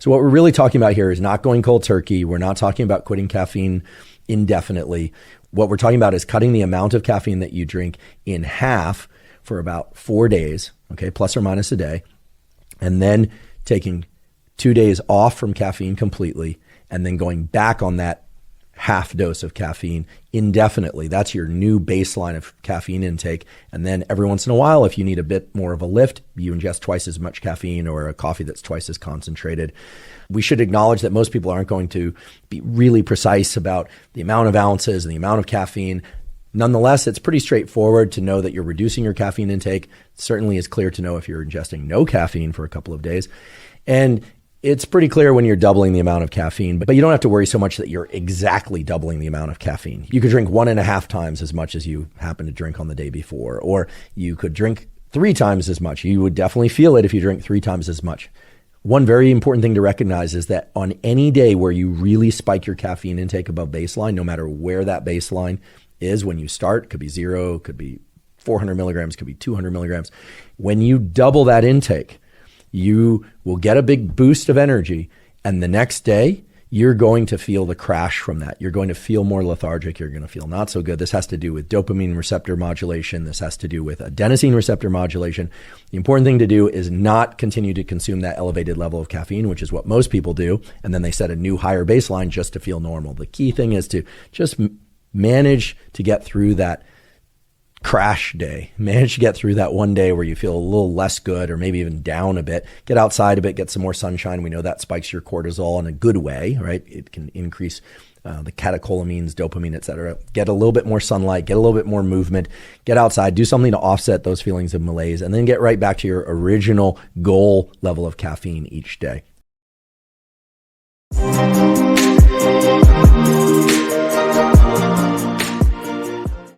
So what we're really talking about here is not going cold turkey. We're not talking about quitting caffeine indefinitely. What we're talking about is cutting the amount of caffeine that you drink in half for about 4 days, okay, plus or minus a day, and then taking 2 days off from caffeine completely, and then going back on that half dose of caffeine indefinitely. That's your new baseline of caffeine intake. And then every once in a while, if you need a bit more of a lift, you ingest twice as much caffeine or a coffee that's twice as concentrated. We should acknowledge that most people aren't going to be really precise about the amount of ounces and the amount of caffeine. Nonetheless, it's pretty straightforward to know that you're reducing your caffeine intake. It certainly is clear to know if you're ingesting no caffeine for a couple of days. And it's pretty clear when you're doubling the amount of caffeine, but you don't have to worry so much that you're exactly doubling the amount of caffeine. You could drink 1.5 times as much as you happen to drink on the day before, or you could drink 3 times as much. You would definitely feel it if you drink 3 times as much. One very important thing to recognize is that on any day where you really spike your caffeine intake above baseline, no matter where that baseline is when you start, it could be 0, could be 400 milligrams, could be 200 milligrams. When you double that intake, you will get a big boost of energy, and the next day you're going to feel the crash from that. You're going to feel more lethargic. You're going to feel not so good. This has to do with dopamine receptor modulation. This has to do with adenosine receptor modulation. The important thing to do is not continue to consume that elevated level of caffeine, which is what most people do, and then they set a new higher baseline just to feel normal. The key thing is to just manage to get through that crash day, manage to get through that one day where you feel a little less good or maybe even down a bit. Get outside a bit, get some more sunshine. We know that spikes your cortisol in a good way, right? It can increase the catecholamines, dopamine, et cetera. Get a little bit more sunlight, get a little bit more movement, get outside, do something to offset those feelings of malaise, and then get right back to your original goal level of caffeine each day.